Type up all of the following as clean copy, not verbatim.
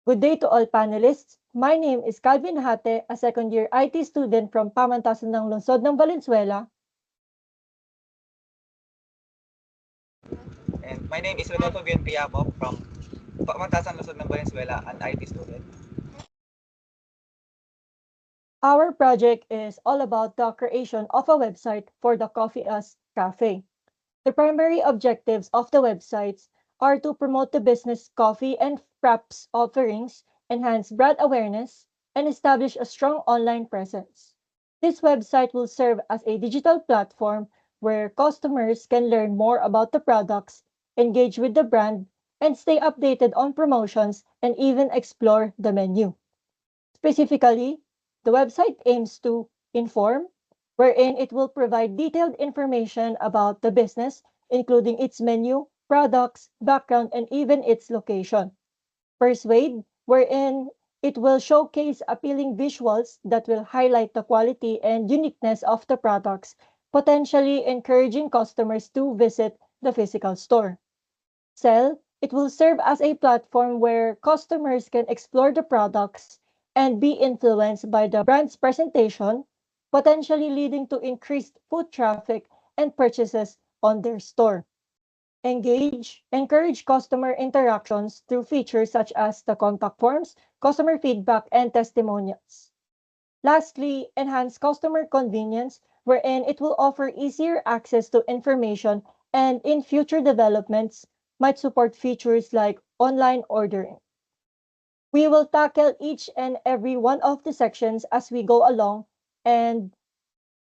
Good day to all panelists. My name is Calvin Hate, a second-year IT student from Pamantasan ng Lungsod ng Valenzuela. And my name is Rodolfo Bienpiabo from Pamantasan Luzon ng Valenzuela, an IT student. Our project is all about the creation of a website for the Coffee Us Cafe. The primary objectives of the websites are to promote the business coffee and fraps offerings, enhance brand awareness, and establish a strong online presence. This website will serve as a digital platform where customers can learn more about the products, engage with the brand, and stay updated on promotions and even explore the menu. Specifically, the website aims to inform, wherein it will provide detailed information about the business, including its menu, products, background, and even its location. Persuade, wherein it will showcase appealing visuals that will highlight the quality and uniqueness of the products, potentially encouraging customers to visit the physical store. Sell, it will serve as a platform where customers can explore the products and be influenced by the brand's presentation, potentially leading to increased foot traffic and purchases on their store. Engage, encourage customer interactions through features such as the contact forms, customer feedback, and testimonials. Lastly, enhance customer convenience, wherein it will offer easier access to information and in future developments might support features like online ordering. We will tackle each and every one of the sections as we go along, and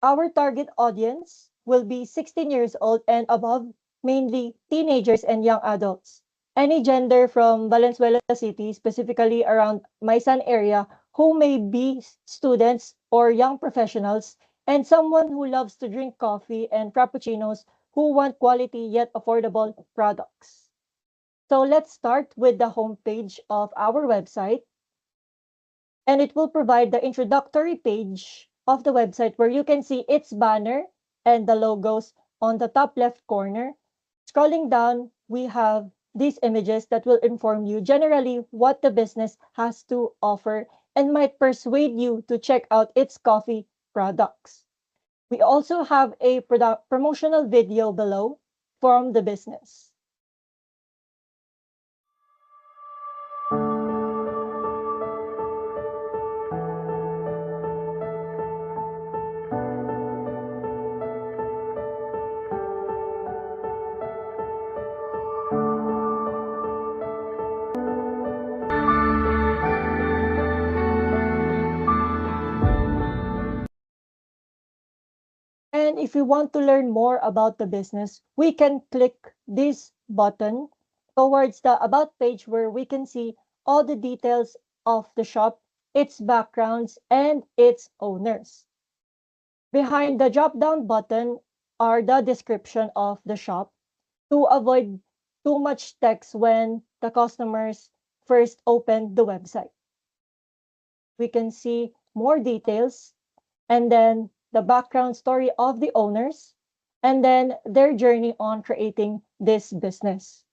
our target audience will be 16 years old and above, mainly teenagers and young adults. Any gender from Valenzuela City, specifically around Maisan area, who may be students or young professionals, and someone who loves to drink coffee and frappuccinos who want quality yet affordable products. So let's start with the homepage of our website, and it will provide the introductory page of the website where you can see its banner and the logos on the top left corner. Scrolling down, we have these images that will inform you generally what the business has to offer and might persuade you to check out its coffee products. We also have a promotional video below from the business. And if you want to learn more about the business, we can click this button towards the About page where we can see all the details of the shop, its backgrounds, and its owners. Behind the drop-down button are the description of the shop to avoid too much text when the customers first open the website. We can see more details and then the background story of the owners, and then their journey on creating this business.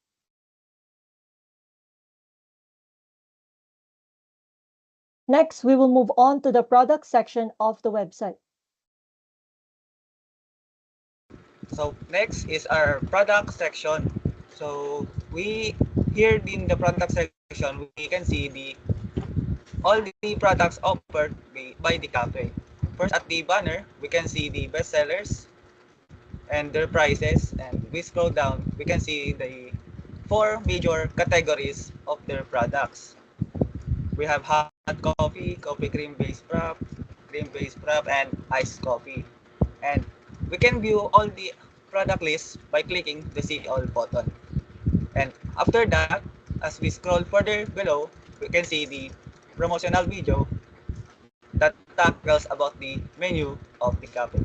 Next, we will move on to the product section of the website. So next is our product section. So here in the product section, we can see all the products offered by the cafe. First, at the banner, we can see the bestsellers and their prices. And we scroll down, we can see the 4 major categories of their products. We have hot coffee, coffee cream-based frap, and iced coffee. And we can view all the product lists by clicking the See All button. And after that, as we scroll further below, we can see the promotional video that tackles about the menu of the cafe.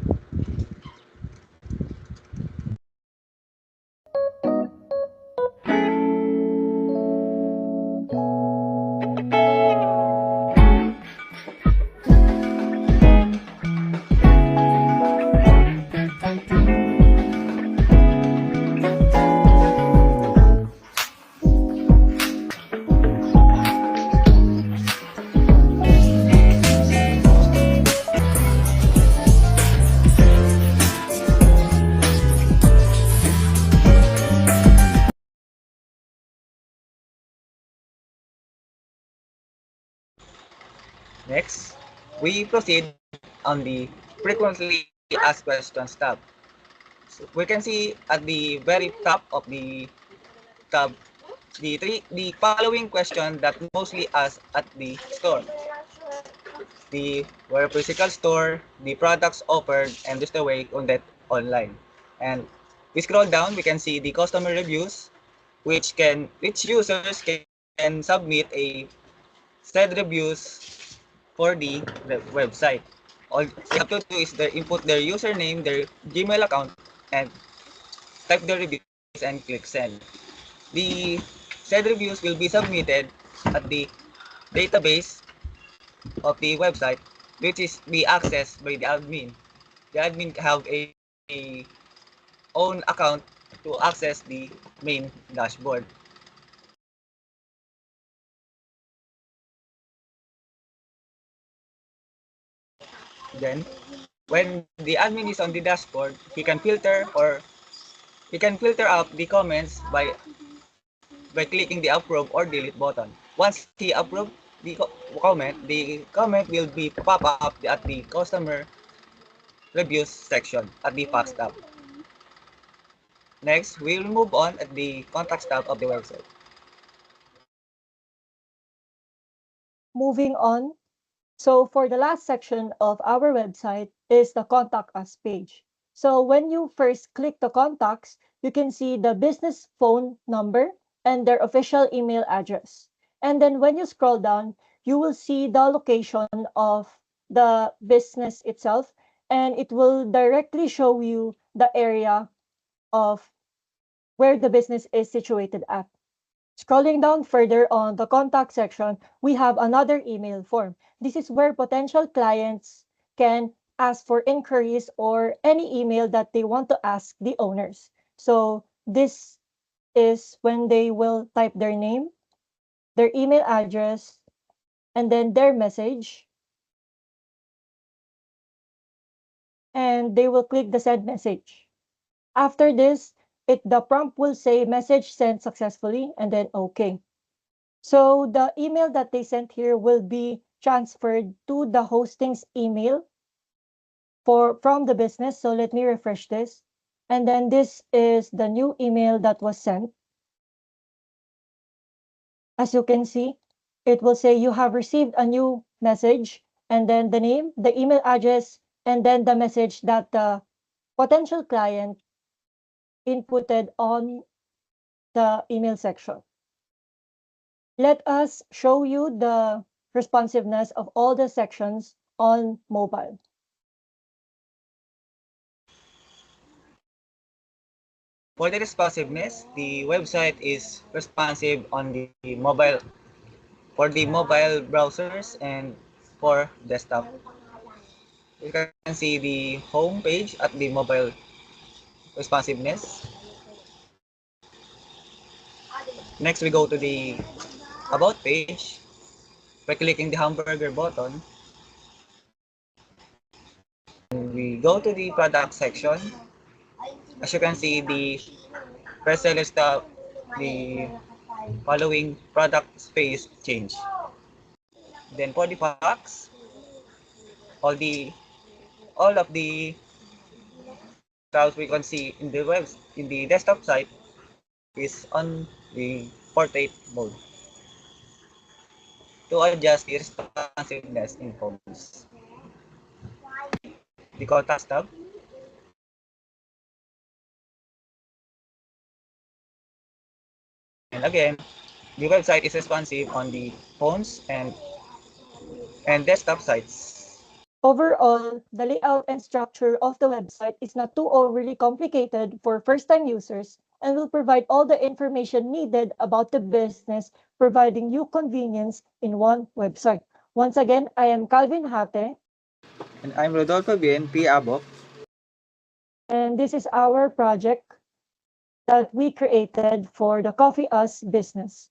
Next, we proceed on the frequently asked questions tab. So we can see at the very top of the tab the following question that mostly asked at the store. The where physical store, the products offered, and just the way on that online. And we scroll down, we can see the customer reviews, which users can submit a said reviews for the website. All they have to do is input their username, their Gmail account, and type their reviews and click send. The said reviews will be submitted at the database of the website, which is be accessed by the admin. The admin have a own account to access the main dashboard. Then, when the admin is on the dashboard, he can filter out the comments by clicking the approve or delete button. Once he approve the comment will be pop up at the customer reviews section at the Facts tab. Next, we'll move on at the Contacts tab of the website. Moving on, so for the last section of our website is the Contact Us page. So when you first click the contacts, you can see the business phone number and their official email address. And then when you scroll down, you will see the location of the business itself, and it will directly show you the area of where the business is situated at. Scrolling down further on the contact section, we have another email form. This is where potential clients can ask for inquiries or any email that they want to ask the owners. So this is when they will type their name, their email address, and then their message, and they will click the send message. After this, the prompt will say message sent successfully and then okay. So the email that they sent here will be transferred to the hosting's email from the business. So let me refresh this. And then this is the new email that was sent. As you can see, it will say you have received a new message, and then the name, the email address, and then the message that the potential client inputted on the email section. Let us show you the responsiveness of all the sections on mobile. For the responsiveness, the website is responsive on the mobile for the mobile browsers and for desktop. You can see the home page at the mobile responsiveness. Next, we go to the About page by clicking the hamburger button. And we go to the product section. As you can see, the first sellers tab, the following product space change. Then for the facts, all the all of the tabs we can see in the desktop site is on the portrait mode to adjust the responsiveness in phones. The contacts tab. And again, the website is responsive on the phones and desktop sites. Overall, the layout and structure of the website is not too overly complicated for first-time users and will provide all the information needed about the business, providing you convenience in one website. Once again, I am Calvin Hate, And I'm Rodolfo Bien, P. Abok. and this is our project that we created for the Coffee Us business.